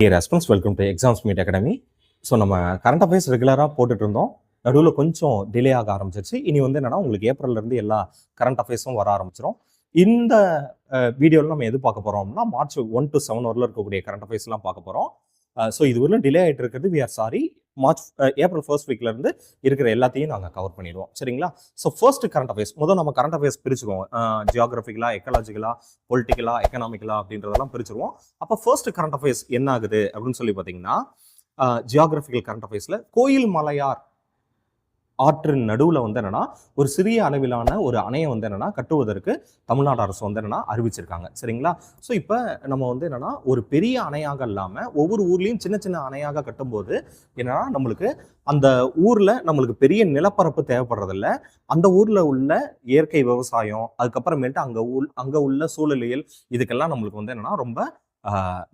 Dear aspirants, welcome to exams meet academy. So நம்ம current affairs ரெகுலராக போட்டுட்டு இருந்தோம். நடுவில் கொஞ்சம் டிலே ஆக ஆரம்பிச்சிருச்சு. இனி வந்து என்னன்னா உங்களுக்கு ஏப்ரல்லேருந்து எல்லா கரண்ட் அஃபேர்ஸும் வர ஆரம்பிச்சிடும். இந்த வீடியோவில் நம்ம எது பார்க்க போகிறோம்னா மார்ச் 1 to 7 வரல இருக்கக்கூடிய கரண்ட் அஃபேர்ஸ்லாம் பார்க்க போகிறோம். ஸோ இது வரலும் டிலே ஆகிட்டு இருக்கிறது. We are sorry. April first வீக்லேருந்து இருக்கிற எல்லாத்தையும் நாங்கள் கவர் பண்ணிடுவோம். சரிங்களா? ஸோ ஃபர்ஸ்ட் கரண்ட் அஃபேர்ஸ் நம்ம கரண்ட் அஃபேர்ஸ் பிரிச்சுருவோம். ஜியாகிரபிக்கலா, எக்கலாஜிக்கலா, பொலிட்டிக்கலா, எக்கனாமிக்கலா அப்படின்றதெல்லாம் பிரிச்சுருவோம். அப்போ ஃபர்ஸ்ட் கரண்ட் அஃபேர்ஸ் என்ன ஆகுது அப்படின்னு சொல்லி பார்த்தீங்கன்னா, ஜியாகிரபிக்கல் கரண்ட் அஃபேர்ஸில் கோயில் மலையார் ஆற்றின் நடுவில் வந்து என்னன்னா ஒரு சிறிய அளவிலான ஒரு அணையை வந்து என்னன்னா கட்டுவதற்கு தமிழ்நாடு அரசு வந்து என்னன்னா அறிவிச்சிருக்காங்க. சரிங்களா? ஸோ இப்போ நம்ம வந்து என்னன்னா ஒரு பெரிய அணையாக இல்லாமல் ஒவ்வொரு ஊர்லேயும் சின்ன சின்ன அணையாக கட்டும்போது என்னன்னா நம்மளுக்கு அந்த ஊரில் நம்மளுக்கு பெரிய நிலப்பரப்பு தேவைப்படுறதில்ல. அந்த ஊரில் உள்ள இயற்கை விவசாயம், அதுக்கப்புறமேட்டு அங்கே உள்ள சூழலியல், இதுக்கெல்லாம் நம்மளுக்கு வந்து என்னன்னா ரொம்ப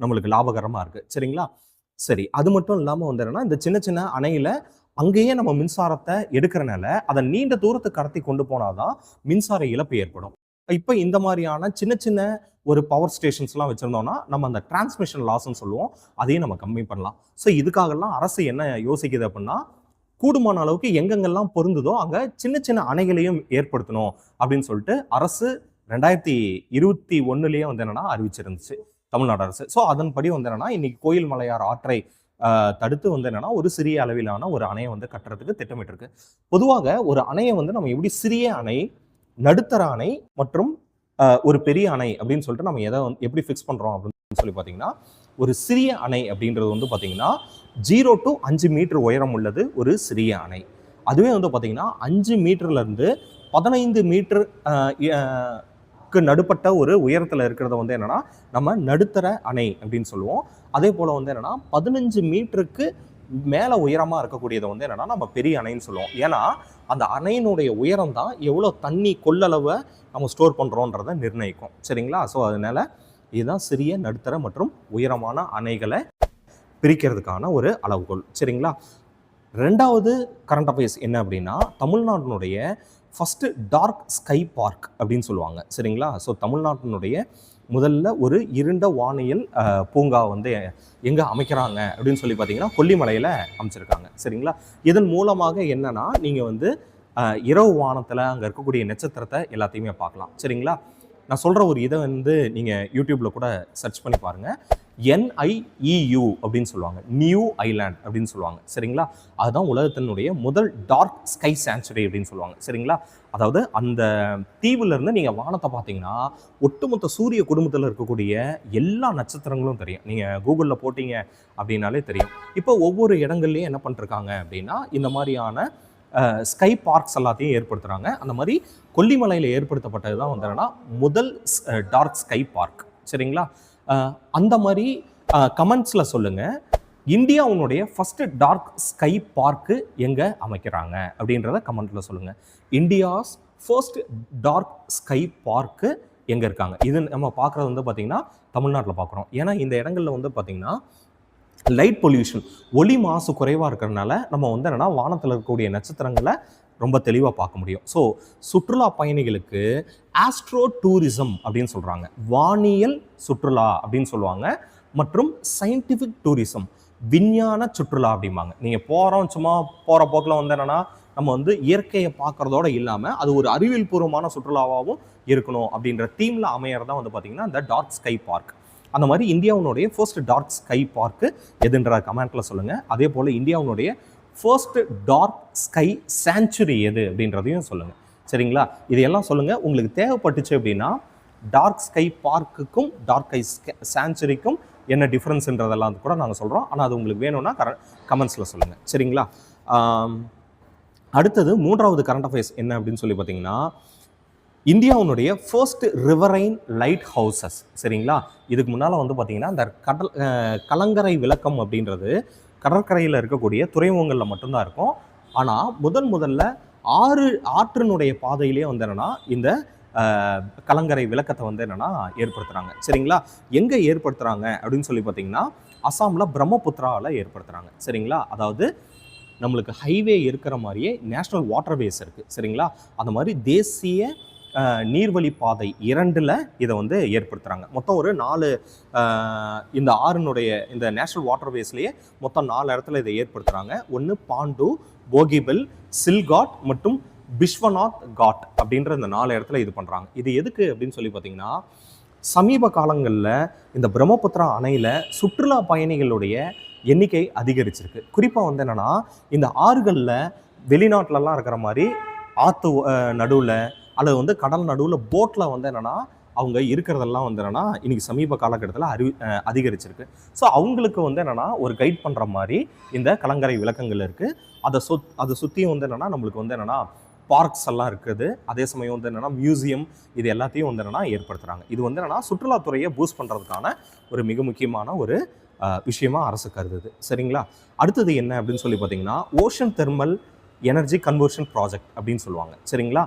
நம்மளுக்கு லாபகரமாக இருக்குது. சரிங்களா? சரி, அது மட்டும் இல்லாமல் வந்து என்னன்னா இந்த சின்ன சின்ன அணையில் அங்கேயே நம்ம மின்சாரத்தை எடுக்கிறனால அதை நீண்ட தூரத்துக்கு கடத்தி கொண்டு போனாதான் மின்சார இழப்பு ஏற்படும். இப்போ இந்த மாதிரியான சின்ன சின்ன ஒரு பவர் ஸ்டேஷன்ஸ்லாம் வச்சுருந்தோம்னா நம்ம அந்த டிரான்ஸ்மிஷன் லாஸ்ன்னு சொல்லுவோம், அதையும் நம்ம கம்மி பண்ணலாம். ஸோ இதுக்காகலாம் அரசு என்ன யோசிக்குது அப்படின்னா, கூடுமான அளவுக்கு எங்கெங்கெல்லாம் பொருந்துதோ அங்கே சின்ன சின்ன அணைகளையும் ஏற்படுத்தணும் அப்படின்னு சொல்லிட்டு அரசு 2021 வந்து என்னன்னா அறிவிச்சிருந்துச்சு தமிழ்நாடு அரசு. ஸோ அதன்படி வந்து என்னன்னா இன்னைக்கு கோயில் மலையார் ஆற்றை தடுத்து வந்து என்னன்னா ஒரு சிறிய அளவிலான ஒரு அணையை வந்து கட்டுறதுக்கு திட்டமிட்டிருக்கு. பொதுவாக ஒரு அணையை வந்து நம்ம எப்படி சிறிய அணை, நடுத்தர அணை மற்றும் ஒரு பெரிய அணை அப்படின்னு சொல்லிட்டு நம்ம எப்படி ஃபிக்ஸ் பண்றோம் அப்படின்னு சொல்லி பார்த்தீங்கன்னா, ஒரு சிறிய அணை அப்படின்றது வந்து பார்த்தீங்கன்னா 0 to 5 மீட்டர் உயரம் உள்ளது ஒரு சிறிய அணை. அதுவே வந்து பார்த்தீங்கன்னா 5 மீட்டர்ல இருந்து 15 மீட்டர் நடுப்பட்ட ஒரு உயரத்தில் இருக்கிறத வந்து என்னன்னா நம்ம நடுத்தர அணை அப்படின்னு சொல்லுவோம். அதே போல வந்து என்னன்னா 15 மீட்டருக்கு மேல உயரமா இருக்கக்கூடியதை வந்து என்னன்னா நம்ம பெரிய அணைன்னு சொல்லுவோம். ஏன்னா அந்த அணையினுடைய உயரம் தான் எவ்வளோ தண்ணி கொள்ளளவை நம்ம ஸ்டோர் பண்றோன்றதை நிர்ணயிக்கும். சரிங்களா? ஸோ அதனால இதுதான் சிறிய, நடுத்தர மற்றும் உயரமான அணைகளை பிரிக்கிறதுக்கான ஒரு அளவுகோல். சரிங்களா? ரெண்டாவது கரண்ட் அஃபேர்ஸ் என்ன அப்படின்னா, தமிழ்நாட்டினுடைய ஃபர்ஸ்ட் டார்க் ஸ்கை பார்க் அப்படின்னு சொல்லுவாங்க. சரிங்களா? ஸோ தமிழ்நாட்டினுடைய முதல்ல ஒரு இருண்ட வானியல் பூங்கா வந்து எங்கே அமைக்கிறாங்க அப்படின்னு சொல்லி பார்த்தீங்கன்னா கொல்லிமலையில் அமைச்சிருக்காங்க. சரிங்களா? இதன் மூலமாக என்னன்னா நீங்கள் வந்து இரவு வானத்தில் அங்கே இருக்கக்கூடிய நட்சத்திரத்தை எல்லாத்தையுமே பார்க்கலாம். சரிங்களா? நான் சொல்கிற ஒரு இதை வந்து நீங்கள் யூடியூப்பில் கூட சர்ச் பண்ணி பாருங்கள். NIEU அப்படின்னு சொல்லுவாங்க, நியூ ஐலாண்ட் அப்படின்னு சொல்லுவாங்க. சரிங்களா? அதுதான் உலகத்தினுடைய முதல் டார்க் ஸ்கை சாங்சுரி அப்படின்னு சொல்லுவாங்க. சரிங்களா? அதாவது அந்த தீவுலேருந்து நீங்கள் வானத்தை பார்த்தீங்கன்னா ஒட்டுமொத்த சூரிய குடும்பத்தில் இருக்கக்கூடிய எல்லா நட்சத்திரங்களும் தெரியும். நீங்கள் கூகுளில் போட்டிங்க அப்படின்னாலே தெரியும். இப்போ ஒவ்வொரு இடங்கள்லையும் என்ன பண்ணிருக்காங்க அப்படின்னா இந்த மாதிரியான ஸ்கை பார்க்ஸ் எல்லாத்தையும் ஏற்படுத்துகிறாங்க. அந்த மாதிரி கொல்லிமலையில் ஏற்படுத்தப்பட்டது தான் வந்து என்னன்னா முதல் டார்க் ஸ்கை பார்க். சரிங்களா? அந்த மாதிரி கமெண்ட்ஸில் சொல்லுங்கள், இந்தியாவுடைய ஃபர்ஸ்ட் டார்க் ஸ்கை பார்க்கு எங்கே அமைக்கிறாங்க அப்படின்றத கமெண்ட்டில் சொல்லுங்கள். India's first dark sky park எங்கே இருக்காங்க? இது நம்ம பார்க்குறது வந்து பார்த்திங்கன்னா தமிழ்நாட்டில் பார்க்குறோம். ஏன்னா இந்த இடங்களில் வந்து பார்த்திங்கன்னா லைட் பொல்யூஷன், ஒளி மாசு குறைவாக இருக்கிறதுனால நம்ம வந்து என்னென்னா வானத்தில் இருக்கக்கூடிய நட்சத்திரங்களை ரொம்ப தெளிவாக பார்க்க முடியும். ஸோ சுற்றுலா பயணிகளுக்கு ஆஸ்ட்ரோ டூரிசம் அப்படின்னு சொல்கிறாங்க, வானியல் சுற்றுலா அப்படின்னு சொல்லுவாங்க, மற்றும் சயின்டிஃபிக் டூரிசம், விஞ்ஞான சுற்றுலா அப்படிம்பாங்க. நீங்கள் சும்மா போகிற போக்கில் வந்து என்னென்னா நம்ம வந்து இயற்கையை பார்க்குறதோடு இல்லாமல் அது ஒரு அறிவியல் பூர்வமான சுற்றுலாவாகவும் இருக்கணும் அப்படின்ற தீமில் அமையறதான் வந்து பார்த்திங்கன்னா இந்த டார்க் ஸ்கை பார்க். அந்த மாதிரி இந்தியாவுடைய ஃபர்ஸ்ட் டார்க் ஸ்கை பார்க்கு எதுன்ற கமெண்ட்டில் சொல்லுங்கள். அதே போல் இந்தியாவுடைய ஃபர்ஸ்ட் டார்க் ஸ்கை சாங்சுரி எது அப்படின்றதையும் சொல்லுங்கள். சரிங்களா? இதையெல்லாம் சொல்லுங்கள். உங்களுக்கு தேவைப்பட்டுச்சு அப்படின்னா டார்க் ஸ்கை பார்க்குக்கும் டார்க் ஸ்கை சாங்சுரிக்கும் என்ன டிஃப்ரென்ஸ்ன்றதெல்லாம் கூட நாங்கள் சொல்கிறோம். ஆனால் அது உங்களுக்கு வேணும்னா கமெண்ட்ஸில் சொல்லுங்கள். சரிங்களா? அடுத்தது மூன்றாவது கரண்ட் அஃபேர்ஸ் என்ன அப்படின்னு சொல்லி பார்த்தீங்கன்னா, இந்தியாவுடைய ஃபர்ஸ்ட் ரிவரைன் லைட் ஹவுசஸ். சரிங்களா? இதுக்கு முன்னால் வந்து பார்த்தீங்கன்னா இந்த கலங்கரை விளக்கம் அப்படின்றது கடற்கரையில் இருக்கக்கூடிய துறைமுகங்களில் மட்டும்தான் இருக்கும். ஆனால் முதல்ல ஆற்றினுடைய பாதையிலே வந்து என்னன்னா இந்த கலங்கரை விளக்கத்தை வந்து என்னன்னா ஏற்படுத்துகிறாங்க. சரிங்களா? எங்கே ஏற்படுத்துகிறாங்க அப்படின்னு சொல்லி பார்த்தீங்கன்னா அசாமில் பிரம்மபுத்திராவில் ஏற்படுத்துகிறாங்க. சரிங்களா? அதாவது நம்மளுக்கு ஹைவே இருக்கிற மாதிரியே நேஷ்னல் வாட்டர்வேஸ் இருக்குது. சரிங்களா? அந்த மாதிரி தேசிய நீர்வழி பாதை 2ல் இதை வந்து ஏற்படுத்துகிறாங்க. மொத்தம் ஒரு 4 இந்த ஆறுனுடைய இந்த நேஷனல் வாட்டர்வேஸ்லேயே மொத்தம் 4 இடத்துல இதை ஏற்படுத்துகிறாங்க. ஒன்று பாண்டு, போகிபில், சில்காட் மற்றும் பிஸ்வநாத் காட் அப்படின்ற இந்த 4 இடத்துல இது பண்ணுறாங்க. இது எதுக்கு அப்படின்னு சொல்லி பார்த்தீங்கன்னா, சமீப காலங்களில் இந்த பிரம்மபுத்திரா அணையில் சுற்றுலா பயணிகளுடைய எண்ணிக்கை அதிகரிச்சிருக்கு. குறிப்பாக வந்து என்னென்னா, இந்த ஆறுகளில் வெளிநாட்டிலலாம் இருக்கிற மாதிரி ஆற்று நடுவில் அல்லது வந்து கடல் நடுவில் போட்டில் வந்து என்னென்னா அவங்க இருக்கிறதெல்லாம் வந்து என்னென்னா இன்றைக்கி சமீப காலகட்டத்தில் அதிகரிச்சிருக்கு. ஸோ அவங்களுக்கு வந்து என்னென்னா ஒரு கைட் பண்ணுற மாதிரி இந்த கலங்கரை விளக்கங்கள் இருக்குது. அதை சுற்றியும் வந்து என்னென்னா நம்மளுக்கு வந்து என்னென்னா பார்க்ஸ் எல்லாம் இருக்குது. அதே சமயம் வந்து என்னென்னா மியூசியம், இது எல்லாத்தையும் வந்து என்னென்னா ஏற்படுத்துகிறாங்க. இது வந்து என்னென்னா சுற்றுலாத்துறையை பூஸ்ட் பண்ணுறதுக்கான ஒரு மிக முக்கியமான ஒரு விஷயமா அரசு கருதுது. சரிங்களா? அடுத்தது என்ன அப்படின்னு சொல்லி பார்த்தீங்கன்னா, ocean thermal energy conversion project அப்படின்னு சொல்லுவாங்க. சரிங்களா?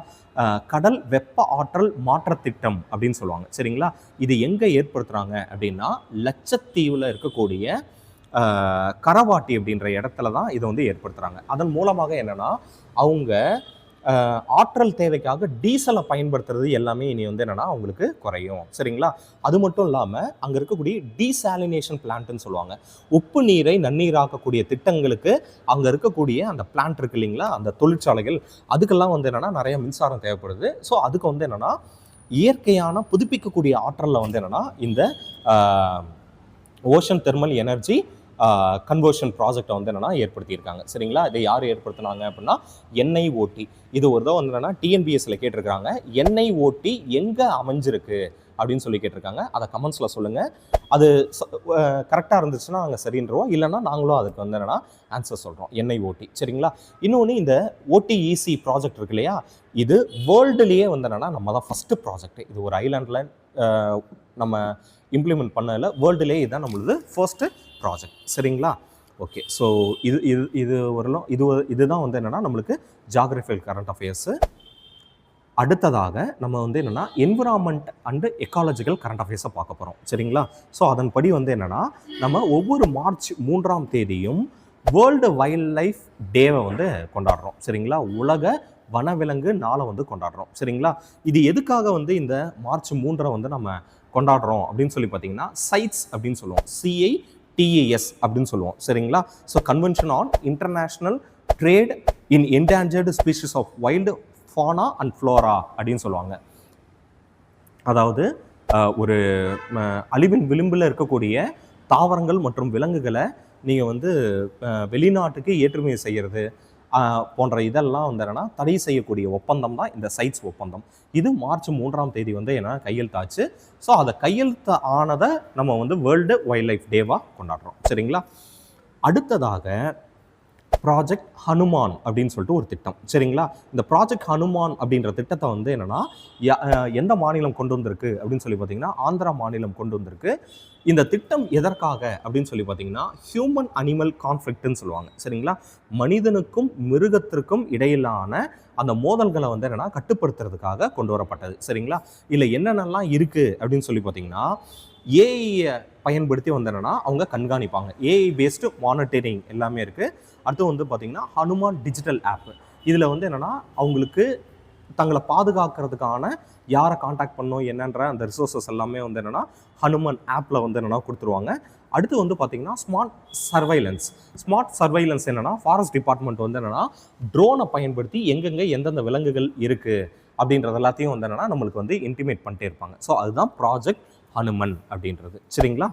கடல் வெப்ப ஆற்றல் மாற்ற திட்டம் அப்படின்னு சொல்லுவாங்க. சரிங்களா? இது எங்கே ஏற்படுத்துகிறாங்க அப்படின்னா, லட்சத்தீவில் இருக்கக்கூடிய கரவாட்டி அப்படின்ற இடத்துல தான் இதை வந்து ஏற்படுத்துகிறாங்க. அதன் மூலமாக என்னென்னா அவங்க ஆற்றல் தேவைக்காக டீசலை பயன்படுத்துறது எல்லாமே இனி வந்து என்னென்னா அவங்களுக்கு குறையும். சரிங்களா? அது மட்டும் இல்லாமல் அங்கே இருக்கக்கூடிய டீசாலினேஷன் பிளான்ட்னு சொல்லுவாங்க. உப்பு நீரை நன்னீராக்கக்கூடிய திட்டங்களுக்கு அங்கே இருக்கக்கூடிய அந்த பிளான்ட் இருக்கு இல்லைங்களா, அந்த தொழிற்சாலைகள், அதுக்கெல்லாம் வந்து என்னென்னா நிறைய மின்சாரம் தேவைப்படுது. ஸோ அதுக்கு வந்து என்னென்னா இயற்கையான புதுப்பிக்கக்கூடிய ஆற்றலில் வந்து என்னென்னா இந்த ஓஷன் தெர்மல் எனர்ஜி கன்வர்ஷன் ப்ராஜெக்டை வந்து என்னென்னா ஏற்படுத்தியிருக்காங்க. சரிங்களா? இதை யார் ஏற்படுத்தினாங்க அப்படின்னா NIOT. இது ஒரு தான் வந்து என்னென்னா TNPSல கேட்டிருக்காங்க. NIOT எங்கே அமைஞ்சிருக்கு அப்படின்னு சொல்லி கேட்டிருக்காங்க. அதை கமெண்ட்ஸில் சொல்லுங்கள். அது கரெக்டாக இருந்துச்சுன்னா நாங்கள் சரின்றோம், இல்லைன்னா நாங்களும் அதுக்கு வந்து என்னென்னா ஆன்சர் சொல்கிறோம். NIOT. சரிங்களா? இன்னொன்று இந்த OTEC ப்ராஜெக்ட் இருக்கு இல்லையா, இது வேர்ல்டுலேயே வந்து என்னென்னா நம்ம தான் ஃபஸ்ட்டு ப்ராஜெக்ட். இது ஒரு ஐலாண்டில் நம்ம இம்ப்ளிமெண்ட் பண்ணதில் வேர்ல்டுலேயே இதுதான் நம்மளது ஃபர்ஸ்ட்டு ப்ராஜெக்ட். சரிங்களா? ஓகே. ஸோ இதுதான் வந்து என்னென்னா நம்மளுக்கு ஜியாகிரபிக்கல் கரண்ட் அஃபேர்ஸு. அடுத்ததாக நம்ம வந்து என்னென்னா என்விரான்மெண்ட் அண்டு எக்காலஜிக்கல் கரண்ட் அஃபேர்ஸை பார்க்க போகிறோம். சரிங்களா? ஸோ அதன்படி வந்து என்னென்னா நம்ம ஒவ்வொரு மார்ச் 3ஆம் தேதியும் வேர்ல்டு வைல்ட் லைஃப் டேவை வந்து கொண்டாடுறோம். சரிங்களா? உலக வனவிலங்கு நாளை வந்து கொண்டாடுறோம். சரிங்களா? இது எதுக்காக வந்து இந்த மார்ச் 3 வந்து நம்ம கொண்டாடுறோம் அப்படின்னு சொல்லி பார்த்தீங்கன்னா, சைட்ஸ் அப்படின்னு சொல்லுவோம். CITES அப்படின்னு சொல்லுவோம். சரிங்களா? So convention on international trade in endangered species of wild fauna and flora அப்படின்னு சொல்லுவாங்க. அதாவது ஒரு அழிவின் விளிம்பில் இருக்கக்கூடிய தாவரங்கள் மற்றும் விலங்குகளை நீங்கள் வந்து வெளிநாட்டுக்கு ஏற்றுமதி செய்கிறது போன்ற இதெல்லாம் வந்து என்னென்னா தடை செய்யக்கூடிய ஒப்பந்தம் தான் இந்த சைட்ஸ் ஒப்பந்தம். இது மார்ச் 3ஆம் தேதி வந்து என்ன கையெழுத்தாச்சு. ஸோ அதை கையெழுத்து ஆனதை நம்ம வந்து வேர்ல்டு வைல்ட் லைஃப் டேவாக கொண்டாடுறோம். சரிங்களா? அடுத்ததாக ப்ராஜெக்ட் ஹனுமான் அப்படின்னு சொல்லிட்டு ஒரு திட்டம். சரிங்களா? இந்த ப்ராஜெக்ட் ஹனுமான் அப்படின்ற திட்டத்தை வந்து என்னென்னா எந்த மாநிலம் கொண்டு வந்திருக்கு அப்படின்னு சொல்லி பார்த்தீங்கன்னா, ஆந்திரா மாநிலம் கொண்டு வந்திருக்கு. இந்த திட்டம் எதற்காக அப்படின்னு சொல்லி பார்த்தீங்கன்னா, ஹியூமன் அனிமல் கான்ஃப்ளிக்ட்னு சொல்லுவாங்க. சரிங்களா? மனிதனுக்கும் மிருகத்திற்கும் இடையிலான அந்த மோதல்களை வந்து என்னென்னா கட்டுப்படுத்துறதுக்காக கொண்டு வரப்பட்டது. சரிங்களா? இல்லை என்னென்னலாம் இருக்குது அப்படின்னு சொல்லி பார்த்தீங்கன்னா, ஏஐயை பயன்படுத்தி வந்து என்னென்னா அவங்க கண்காணிப்பாங்க. ஏஐ பேஸ்டு மானிட்டரிங் எல்லாமே இருக்குது. அடுத்து வந்து பார்த்திங்கன்னா ஹனுமான் டிஜிட்டல் ஆப். இதில் வந்து என்னென்னா அவங்களுக்கு தங்களை பாதுகாக்கிறதுக்கான யாரை காண்டாக்ட் பண்ணணும் என்னன்ற அந்த ரிசோர்ஸஸ் எல்லாமே வந்து என்னென்னா ஹனுமான் ஆப்பில் வந்து என்னென்னா கொடுத்துருவாங்க. அடுத்து வந்து பார்த்திங்கன்னா ஸ்மார்ட் சர்வைலன்ஸ் என்னென்னா ஃபாரஸ்ட் டிபார்ட்மெண்ட் வந்து என்னென்னா ட்ரோனை பயன்படுத்தி எங்கெங்கே எந்தெந்த விலங்குகள் இருக்குது அப்படின்றது எல்லாத்தையும் வந்து என்னென்னா நம்மளுக்கு வந்து இன்டிமேட் பண்ணிட்டே இருப்பாங்க. ஸோ அதுதான் ப்ராஜெக்ட் ஹனுமன் அப்படின்றது. சரிங்களா?